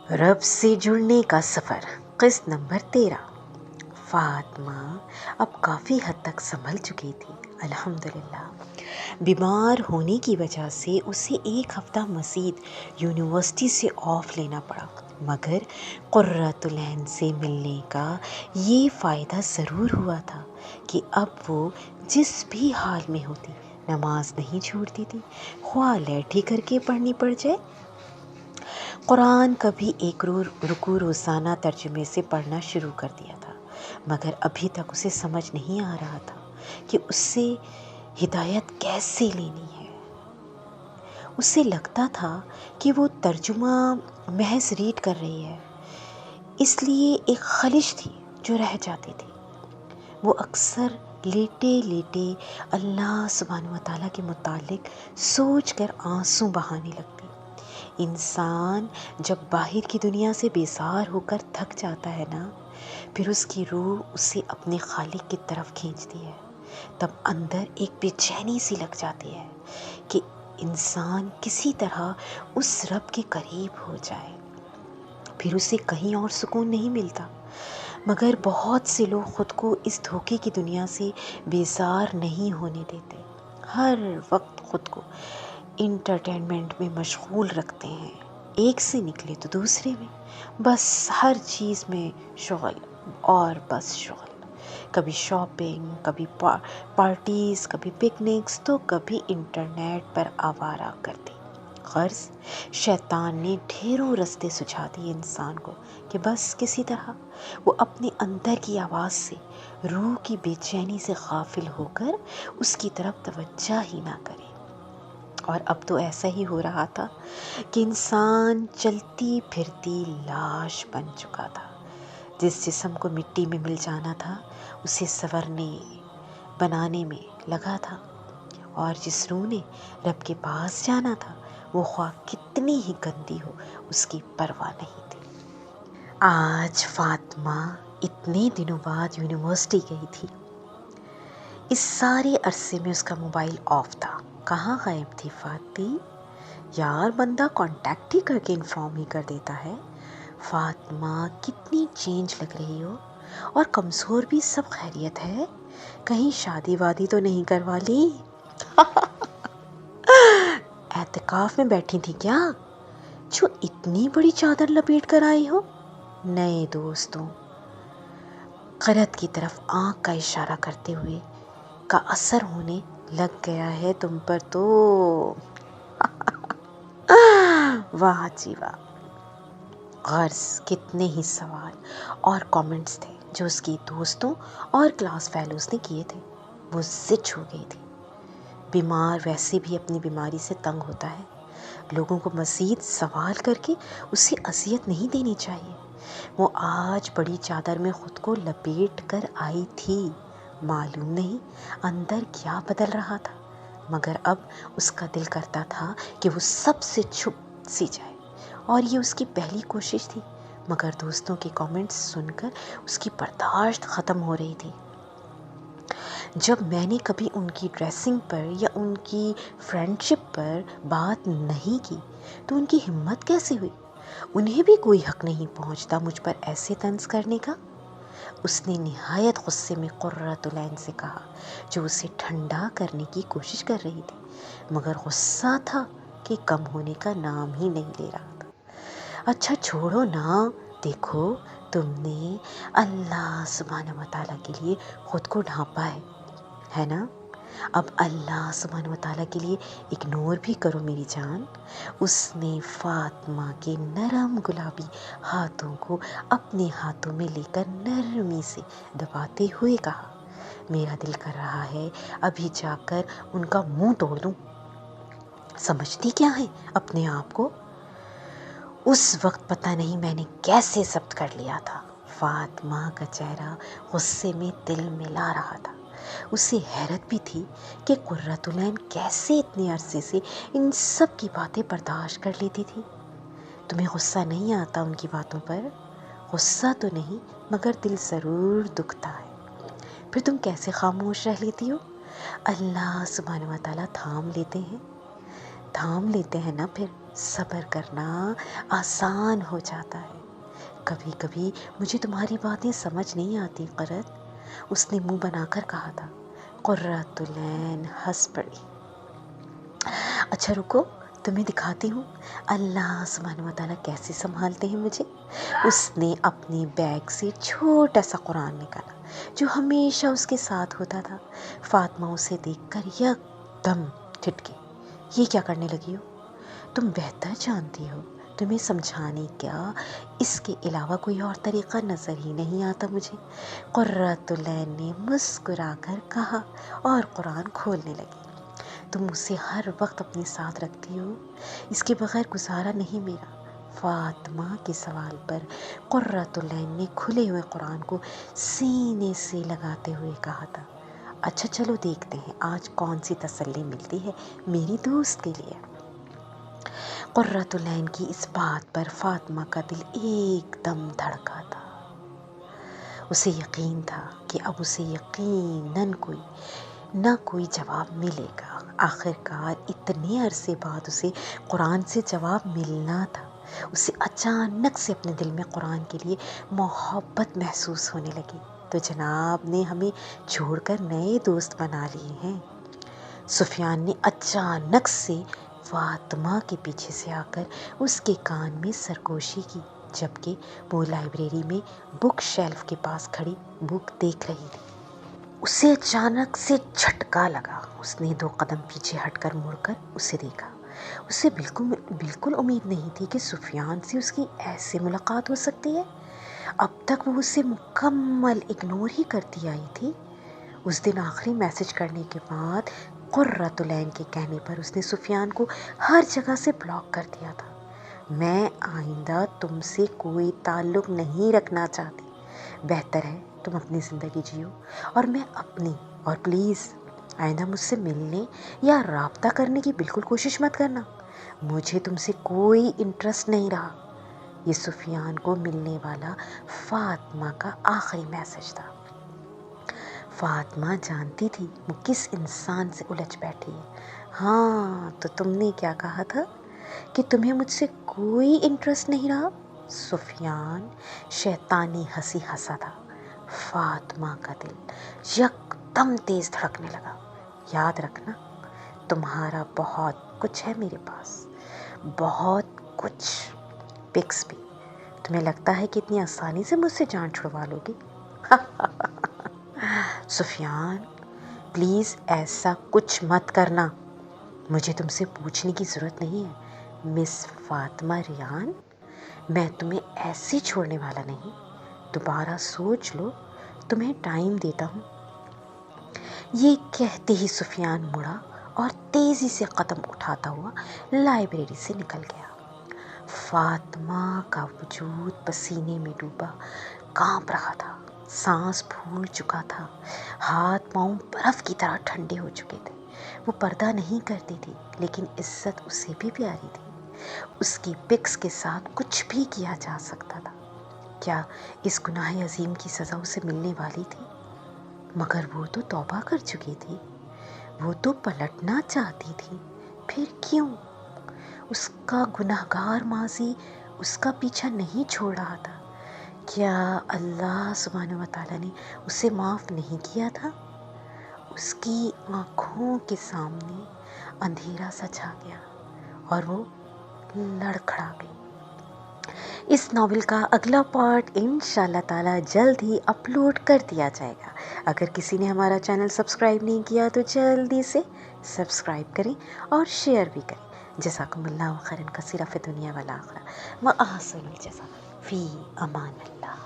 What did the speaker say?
رب سے جڑنے کا سفر، قسط نمبر 13۔ فاطمہ اب کافی حد تک سنبھل چکی تھی، الحمدللہ۔ بیمار ہونے کی وجہ سے اسے 1 ہفتہ مزید یونیورسٹی سے آف لینا پڑا، مگر قرۃ العین سے ملنے کا یہ فائدہ ضرور ہوا تھا کہ اب وہ جس بھی حال میں ہوتی نماز نہیں چھوڑتی تھی، خواہ لیٹ ہی کر کے پڑھنی پڑ جائے۔ قرآن کا بھی 1 رکوع روزانہ ترجمے سے پڑھنا شروع کر دیا تھا، مگر ابھی تک اسے سمجھ نہیں آ رہا تھا کہ اس سے ہدایت کیسے لینی ہے۔ اسے لگتا تھا کہ وہ ترجمہ محض ریڈ کر رہی ہے، اس لیے ایک خلش تھی جو رہ جاتی تھی۔ وہ اکثر لیٹے لیٹے اللہ سبحانہ و تعالیٰ کے متعلق سوچ کر آنسو بہانے لگتی۔ انسان جب باہر کی دنیا سے بیزار ہو کر تھک جاتا ہے نا، پھر اس کی روح اسے اپنے خالق کی طرف کھینچتی ہے، تب اندر ایک بے چینی سی لگ جاتی ہے کہ انسان کسی طرح اس رب کے قریب ہو جائے۔ پھر اسے کہیں اور سکون نہیں ملتا، مگر بہت سے لوگ خود کو اس دھوکے کی دنیا سے بیزار نہیں ہونے دیتے، ہر وقت خود کو انٹرٹینمنٹ میں مشغول رکھتے ہیں، ایک سے نکلے تو دوسرے میں، بس ہر چیز میں شغل اور بس شغل، کبھی شاپنگ، کبھی پارٹیز، کبھی پکنکس، تو کبھی انٹرنیٹ پر آوارہ گردی۔ غرض شیطان نے ڈھیروں رستے سجھا دیے انسان کو کہ بس کسی طرح وہ اپنے اندر کی آواز سے، روح کی بے چینی سے غافل ہو کر اس کی طرف توجہ ہی نہ کرے۔ اور اب تو ایسا ہی ہو رہا تھا کہ انسان چلتی پھرتی لاش بن چکا تھا۔ جس جسم کو مٹی میں مل جانا تھا اسے سنورنے بنانے میں لگا تھا، اور جس روح نے رب کے پاس جانا تھا وہ خواہ کتنی ہی گندی ہو اس کی پرواہ نہیں تھی۔ آج فاطمہ اتنے دنوں بعد یونیورسٹی گئی تھی۔ اس سارے عرصے میں اس کا موبائل آف تھا۔ کہاں غائب تھی فاطی؟ یار بندہ کانٹیکٹ ہی کر کے انفارم ہی کر دیتا ہے۔ فاطمہ کتنی چینج لگ رہی ہو، اور کمزور بھی، سب خیریت ہے؟ کہیں شادی وادی تو نہیں کروا لی؟ اعتکاف میں بیٹھی تھی کیا جو اتنی بڑی چادر لپیٹ کر آئی ہو؟ نئے دوستوں قرت کی طرف آنکھ کا اشارہ کرتے ہوئے کا اثر ہونے لگ گیا ہے تم پر تو۔ واہ جی واہ۔ غرض کتنے ہی سوال اور کامنٹس تھے جو اس کی دوستوں اور کلاس فیلوز نے کیے تھے۔ وہ زچ ہو گئی تھی۔ بیمار ویسے بھی اپنی بیماری سے تنگ ہوتا ہے، لوگوں کو مزید سوال کر کے اسے اذیت نہیں دینی چاہیے۔ وہ آج بڑی چادر میں خود کو لپیٹ کر آئی تھی، معلوم نہیں اندر کیا بدل رہا تھا، مگر اب اس کا دل کرتا تھا کہ وہ سب سے چھپ سی جائے، اور یہ اس کی پہلی کوشش تھی، مگر دوستوں کے کامنٹس سن کر اس کی برداشت ختم ہو رہی تھی۔ جب میں نے کبھی ان کی ڈریسنگ پر یا ان کی فرینڈشپ پر بات نہیں کی تو ان کی ہمت کیسے ہوئی؟ انہیں بھی کوئی حق نہیں پہنچتا مجھ پر ایسے طنز کرنے کا۔ اس نے نہایت غصے میں قرۃ العین سے کہا، جو اسے ٹھنڈا کرنے کی کوشش کر رہی تھی، مگر غصہ تھا کہ کم ہونے کا نام ہی نہیں لے رہا تھا۔ اچھا چھوڑو نا، دیکھو تم نے اللہ سبحانہ و تعالیٰ کے لیے خود کو ڈھانپا ہے نا، اب اللہ سبحانہ و تعالیٰ کے لیے اگنور بھی کرو میری جان۔ اس نے فاطمہ کے نرم گلابی ہاتھوں کو اپنے ہاتھوں میں لے کر نرمی سے دباتے ہوئے کہا، میرا دل کر رہا ہے ابھی جا کر ان کا منہ توڑ دوں۔ سمجھتی کیا ہے اپنے آپ کو؟ اس وقت پتہ نہیں میں نے کیسے ضبط کر لیا تھا۔ فاطمہ کا چہرہ غصے میں تل ملا رہا تھا۔ اسے حیرت بھی تھی کہ قرۃ العین کیسے اتنے عرصے سے ان سب کی باتیں برداشت کر لیتی تھی۔ تمہیں غصہ نہیں آتا ان کی باتوں پر؟ غصہ تو نہیں، مگر دل ضرور دکھتا ہے۔ پھر تم کیسے خاموش رہ لیتی ہو؟ اللہ سبحانہ و تعالیٰ تھام لیتے ہیں نا پھر صبر کرنا آسان ہو جاتا ہے. کبھی کبھی مجھے تمہاری باتیں سمجھ نہیں آتی قرت. اس نے منہ بنا کر کہا تھا. قرۃ العین ہنس پڑی. اچھا رکو، تمہیں دکھاتی ہوں اللہ سبحانہ و تعالیٰ کیسے سنبھالتے ہیں مجھے. اس نے اپنے بیگ سے چھوٹا سا قرآن نکالا جو ہمیشہ اس کے ساتھ ہوتا تھا. فاطمہ اسے دیکھ کر یک دم ٹھٹکی. یہ کیا کرنے لگی ہو؟ تم بہتر جانتی ہو. تمہیں سمجھانے کیا اس کے علاوہ کوئی اور طریقہ نظر ہی نہیں آتا مجھے. قرۃ العین نے مسکرا کر کہا اور قرآن کھولنے لگی. تم اسے ہر وقت اپنے ساتھ رکھتی ہو، اس کے بغیر گزارا نہیں میرا. فاطمہ کے سوال پر قرۃ العین نے کھلے ہوئے قرآن کو سینے سے لگاتے ہوئے کہا تھا. اچھا چلو دیکھتے ہیں آج کون سی تسلی ملتی ہے میری دوست کے لیے. قرۃ العین کی اس بات پر فاطمہ کا دل ایک دم دھڑکا تھا. اسے یقین تھا کہ اب اسے یقیناً کوئی جواب ملے گا. آخرکار اتنے عرصے بعد اسے قرآن سے جواب ملنا تھا. اسے اچانک سے اپنے دل میں قرآن کے لیے محبت محسوس ہونے لگی. تو جناب نے ہمیں چھوڑ کر نئے دوست بنا لیے ہیں. سفیان نے اچانک سے فاطمہ کے پیچھے سے آ کر اس کے کان میں سرگوشی کی، جبکہ وہ لائبریری میں بک شیلف کے پاس کھڑی بک دیکھ رہی تھی. اسے اچانک سے جھٹکا لگا. اس نے 2 قدم پیچھے ہٹ کر مڑ کر اسے دیکھا. اسے بالکل امید نہیں تھی کہ سفیان سے اس کی ایسے ملاقات ہو سکتی ہے. اب تک وہ اسے مکمل اگنور ہی کرتی آئی تھی. اس دن آخری میسج کرنے کے بعد قرۃ العین کے کہنے پر اس نے سفیان کو ہر جگہ سے بلاک کر دیا تھا. میں آئندہ تم سے کوئی تعلق نہیں رکھنا چاہتی. بہتر ہے تم اپنی زندگی جیو اور میں اپنی. اور پلیز آئندہ مجھ سے ملنے یا رابطہ کرنے کی بالکل کوشش مت کرنا. مجھے تم سے کوئی انٹرسٹ نہیں رہا. یہ سفیان کو ملنے والا فاطمہ کا آخری میسج تھا. فاطمہ جانتی تھی وہ کس انسان سے الجھ بیٹھی ہے. ہاں تو تم نے کیا کہا تھا کہ تمہیں مجھ سے کوئی انٹرسٹ نہیں رہا؟ سفیان شیطانی ہنسی ہنسا تھا. فاطمہ کا دل یک دم تیز دھڑکنے لگا. یاد رکھنا تمہارا بہت کچھ ہے میرے پاس، بہت کچھ. پکس بھی. تمہیں لگتا ہے کہ اتنی آسانی سے مجھ سے جان چھڑوا لو گی؟ سفیان پلیز ایسا کچھ مت کرنا. مجھے تم سے پوچھنے کی ضرورت نہیں ہے مس فاطمہ ریان. میں تمہیں ایسے چھوڑنے والا نہیں. دوبارہ سوچ لو. تمہیں ٹائم دیتا ہوں. یہ کہتے ہی سفیان مڑا اور تیزی سے قدم اٹھاتا ہوا لائبریری سے نکل گیا. فاطمہ کا وجود پسینے میں ڈوبا کانپ رہا تھا. سانس پھول چکا تھا. ہاتھ پاؤں برف کی طرح ٹھنڈے ہو چکے تھے. وہ پردہ نہیں کرتی تھی لیکن عزت اسے بھی پیاری تھی. اس کی پکس کے ساتھ کچھ بھی کیا جا سکتا تھا. کیا اس گناہ عظیم کی سزا اسے ملنے والی تھی؟ مگر وہ تو توبہ کر چکی تھی. وہ تو پلٹنا چاہتی تھی. پھر کیوں؟ اس کا گناہگار ماضی اس کا پیچھا نہیں چھوڑ رہا تھا. کیا اللہ سبحانہ و تعالیٰ نے اسے معاف نہیں کیا تھا؟ اس کی آنکھوں کے سامنے اندھیرا سا چھا گیا اور وہ لڑکھڑا گئی. اس ناول کا اگلا پارٹ انشاءاللہ تعالیٰ جلد ہی اپلوڈ کر دیا جائے گا. اگر کسی نے ہمارا چینل سبسکرائب نہیں کیا تو جلدی سے سبسکرائب کریں اور شیئر بھی کریں. جزاکم اللہ خیرا کثیرا فی الدنیا والآخرہ. وأحسن الجزاء فی امان اللہ.